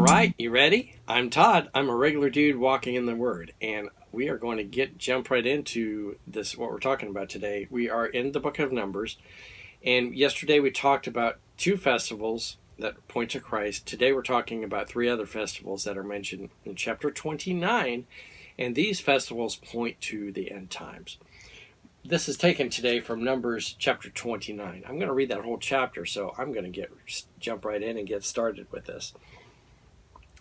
right, you ready? I'm Todd. I'm a regular dude walking in the Word, and we are going to jump right into this. What we're talking about today. We are in the book of Numbers, and yesterday we talked about 2 festivals that point to Christ. Today we're talking about 3 other festivals that are mentioned in chapter 29, and these festivals point to the end times. This is taken today from Numbers chapter 29. I'm going to read that whole chapter, so I'm going to jump right in and get started with this.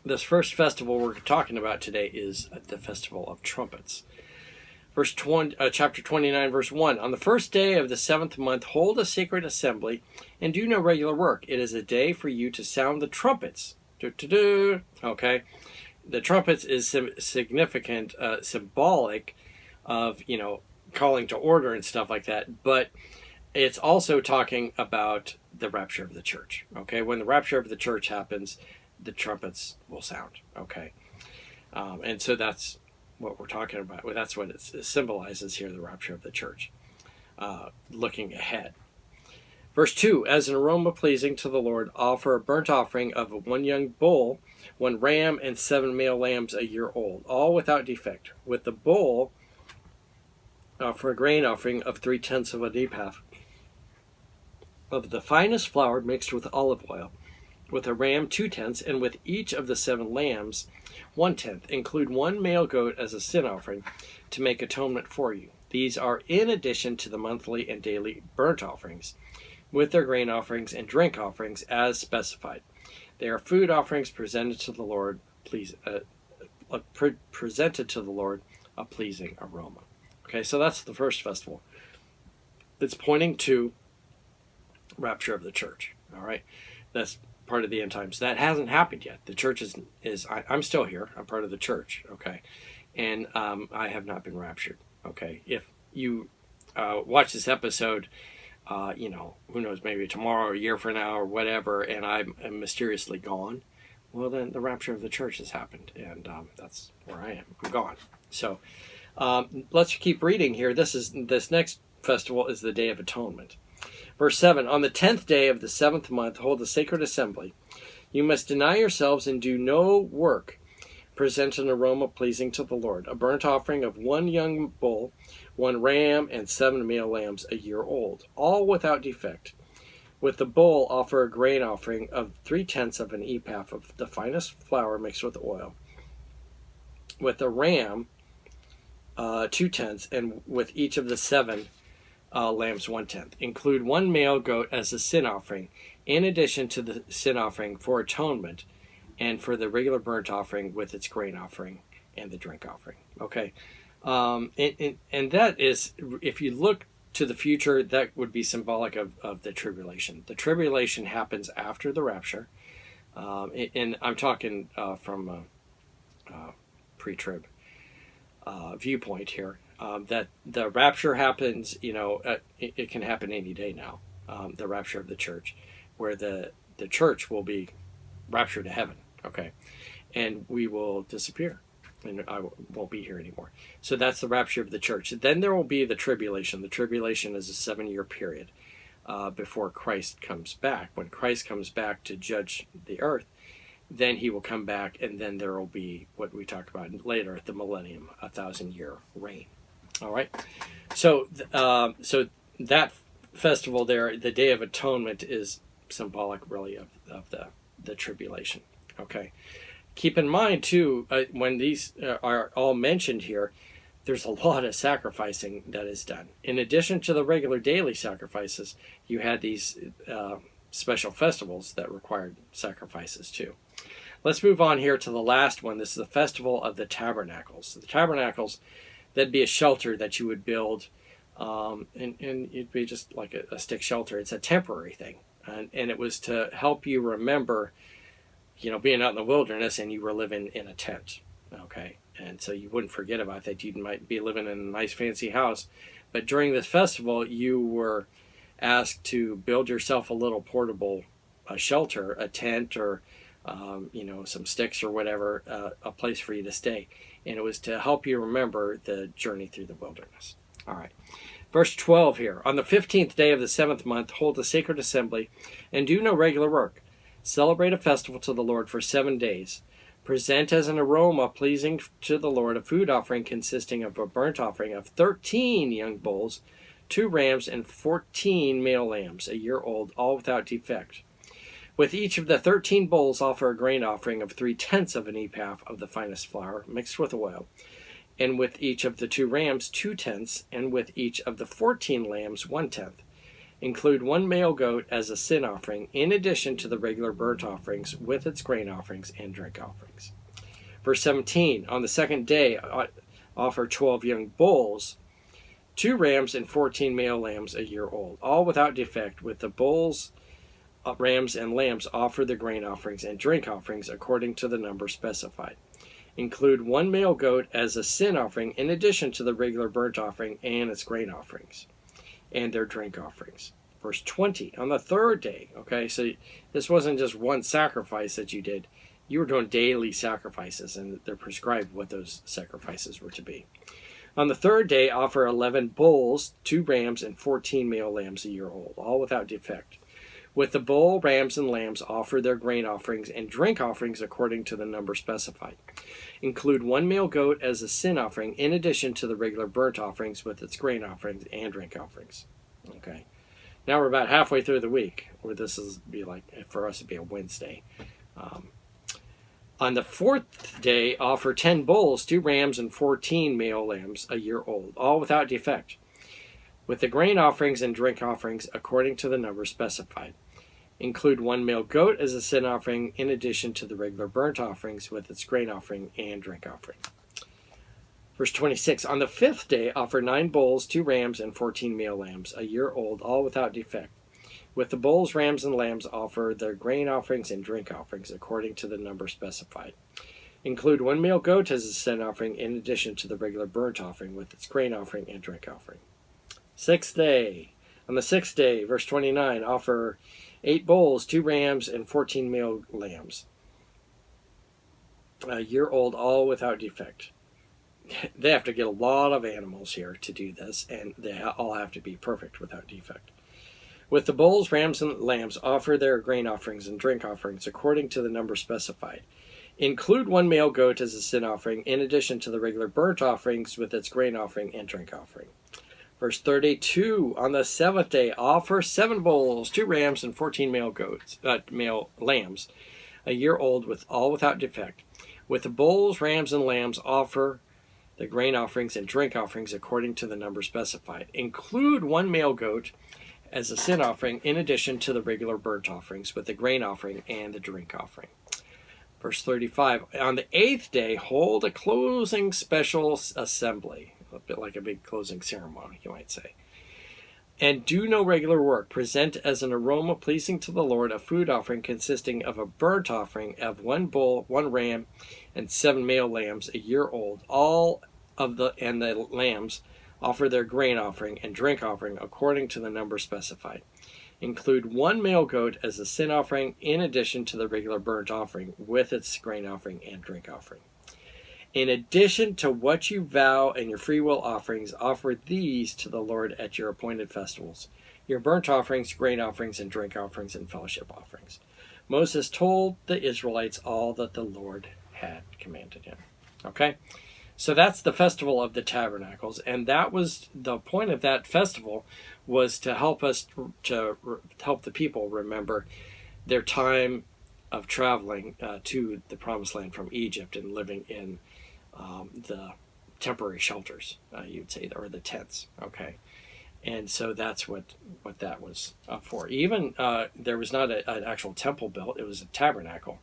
This first festival we're talking about today is the Festival of Trumpets. Chapter 29, verse 1. On the first day of the 7th month, hold a sacred assembly and do no regular work. It is a day for you to sound the trumpets. Okay. The trumpets is significant, symbolic of, calling to order and stuff like that. But it's also talking about the rapture of the church. Okay. When the rapture of the church happens, the trumpets will sound. Okay. And so that's what we're talking about. Well, that's what it symbolizes here, the rapture of the church, looking ahead. Verse 2, as an aroma pleasing to the Lord, offer a burnt offering of 1 young bull, 1 ram, and 7 male lambs a year old, all without defect. With the bull, offer a grain offering of 3/10 of an ephah of the finest flour mixed with olive oil. With a ram 2/10, and with each of the 7 lambs 1/10. Include 1 male goat as a sin offering to make atonement for you. These are in addition to the monthly and daily burnt offerings, with their grain offerings and drink offerings as specified. They are food offerings presented to the Lord, presented to the Lord, a pleasing aroma. Okay, so that's the first festival. It's pointing to rapture of the church. All right, that's part of the end times. That hasn't happened yet. The church I'm still here. I'm part of the church. Okay, and I have not been raptured. Okay, if you watch this episode, who knows, maybe tomorrow or a year from now or whatever, and I'm mysteriously gone, well, then the rapture of the church has happened, and that's where I am. I'm gone. So let's keep reading here. This next festival is the Day of Atonement. Verse 7, on the 10th day of the 7th month, hold a sacred assembly. You must deny yourselves and do no work. Present an aroma pleasing to the Lord, a burnt offering of 1 young bull, 1 ram, and 7 male lambs a year old, all without defect. With the bull, offer a grain offering of 3/10 of an ephah of the finest flour mixed with oil. With the ram, 2/10, and with each of the 7 lambs 1/10. Include 1 male goat as a sin offering, in addition to the sin offering for atonement, and for the regular burnt offering with its grain offering and the drink offering. Okay, and that is, if you look to the future, that would be symbolic of the tribulation. The tribulation happens after the rapture, and I'm talking from a pre-trib viewpoint here. That the rapture happens, it can happen any day now, the rapture of the church, where the church will be raptured to heaven, okay, and we will disappear, and I won't be here anymore. So that's the rapture of the church. Then there will be the tribulation. The tribulation is a 7-year period before Christ comes back. When Christ comes back to judge the earth, then he will come back, and then there will be what we talk about later, the millennium, a 1,000-year reign. All right, so that festival there, the Day of Atonement, is symbolic, really, of the tribulation. Okay, keep in mind too, when these are all mentioned here, there's a lot of sacrificing that is done. In addition to the regular daily sacrifices, you had these special festivals that required sacrifices too. Let's move on here to the last one. This is the Festival of the Tabernacles. The Tabernacles, that'd be a shelter that you would build, and it'd be just like a stick shelter. It's a temporary thing, and it was to help you remember, being out in the wilderness and you were living in a tent, okay? And so you wouldn't forget about that. You might be living in a nice fancy house, but during this festival, you were asked to build yourself a little portable shelter, a tent, or some sticks or whatever, a place for you to stay. And it was to help you remember the journey through the wilderness. All right. Verse 12 here. On the 15th day of the 7th month, hold a sacred assembly and do no regular work. Celebrate a festival to the Lord for 7 days. Present as an aroma pleasing to the Lord a food offering consisting of a burnt offering of 13 young bulls, 2 rams, and 14 male lambs, a year old, all without defect. With each of the 13 bulls offer a grain offering of 3/10 of an ephah of the finest flour, mixed with oil. And with each of the 2 rams, 2/10, and with each of the 14 lambs, 1/10. Include 1 male goat as a sin offering, in addition to the regular burnt offerings with its grain offerings and drink offerings. Verse 17, on the second day, offer 12 young bulls, 2 rams, and 14 male lambs a year old, all without defect. With the bulls, rams, and lambs, offer the grain offerings and drink offerings according to the number specified. Include 1 male goat as a sin offering, in addition to the regular burnt offering and its grain offerings and their drink offerings. Verse 20, on the third day, okay, so this wasn't just one sacrifice that you did. You were doing daily sacrifices, and they're prescribed what those sacrifices were to be. On the third day, offer 11 bulls, 2 rams, and 14 male lambs a year old, all without defect. With the bull, rams, and lambs, offer their grain offerings and drink offerings according to the number specified. Include 1 male goat as a sin offering, in addition to the regular burnt offerings with its grain offerings and drink offerings. Okay. Now we're about halfway through the week, or this is be like, for us, it'd be a Wednesday. On the fourth day, offer 10 bulls, 2 rams, and 14 male lambs a year old, all without defect, with the grain offerings and drink offerings according to the number specified. Include 1 male goat as a sin offering, in addition to the regular burnt offerings with its grain offering and drink offering. Verse 26, on the fifth day, offer 9 bulls, 2 rams, and 14 male lambs a year old, all without defect. With the bulls, rams, and lambs, offer their grain offerings and drink offerings according to the number specified. Include 1 male goat as a sin offering, in addition to the regular burnt offering with its grain offering and drink offering. Sixth day. On the sixth day, verse 29, offer 8 bulls, 2 rams, and 14 male lambs, a year old, all without defect. They have to get a lot of animals here to do this, and they all have to be perfect without defect. With the bulls, rams, and lambs, offer their grain offerings and drink offerings according to the number specified. Include 1 male goat as a sin offering, in addition to the regular burnt offerings with its grain offering and drink offering. Verse 32, on the seventh day, offer 7 bulls, 2 rams, and 14 male lambs, a year old, all without defect. With the bulls, rams, and lambs, offer the grain offerings and drink offerings according to the number specified. Include 1 male goat as a sin offering, in addition to the regular burnt offerings with the grain offering and the drink offering. Verse 35, on the 8th day, hold a closing special assembly. A bit like a big closing ceremony, you might say. And do no regular work. Present as an aroma pleasing to the Lord a food offering consisting of a burnt offering of 1 bull, 1 ram, and 7 male lambs a year old. All of the lambs offer their grain offering and drink offering according to the number specified. Include 1 male goat as a sin offering, in addition to the regular burnt offering with its grain offering and drink offering. In addition to what you vow and your free will offerings, offer these to the Lord at your appointed festivals: your burnt offerings, grain offerings, and drink offerings, and fellowship offerings. Moses told the Israelites all that the Lord had commanded him. Okay? So that's the Festival of the Tabernacles, and that was the point of that festival, was to help help the people remember their time of traveling to the Promised Land from Egypt and living in the temporary shelters, you'd say, or the tents. Okay, and so that's what that was for. Even there was not an actual temple built; it was a tabernacle,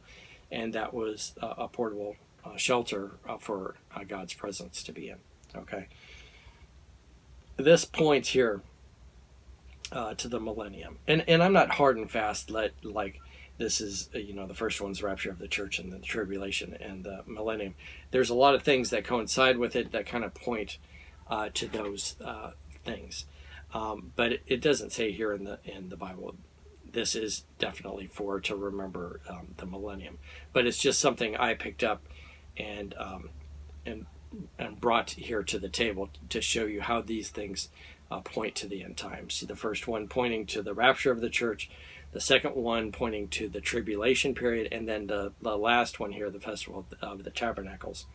and that was a portable shelter for God's presence to be in. Okay, this points here to the millennium, and I'm not hard and fast like this is, the first one's rapture of the church and the tribulation and the millennium. There's a lot of things that coincide with it that kind of point to those things, but it doesn't say here in the Bible this is definitely to remember the millennium. But it's just something I picked up and brought here to the table to show you how these things point to the end times. The first one pointing to the rapture of the church, The second one pointing to the tribulation period, and then the last one here, the Festival of the Tabernacles,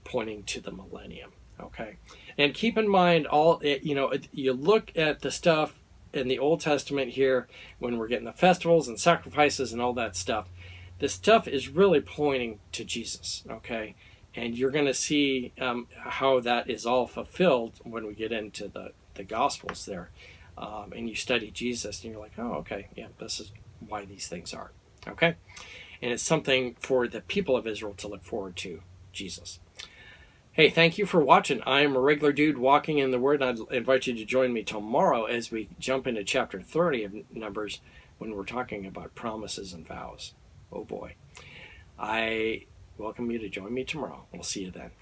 pointing to the millennium. Okay, and keep in mind you look at the stuff in the Old Testament here when we're getting the festivals and sacrifices and all that stuff. This stuff is really pointing to Jesus. Okay, and you're going to see how that is all fulfilled when we get into the Gospels there. And you study Jesus, and you're like, oh, okay, yeah, this is why these things are. Okay? And it's something for the people of Israel to look forward to, Jesus. Hey, thank you for watching. I am a regular dude walking in the Word, and I'd invite you to join me tomorrow as we jump into chapter 30 of Numbers when we're talking about promises and vows. Oh, boy. I welcome you to join me tomorrow. We'll see you then.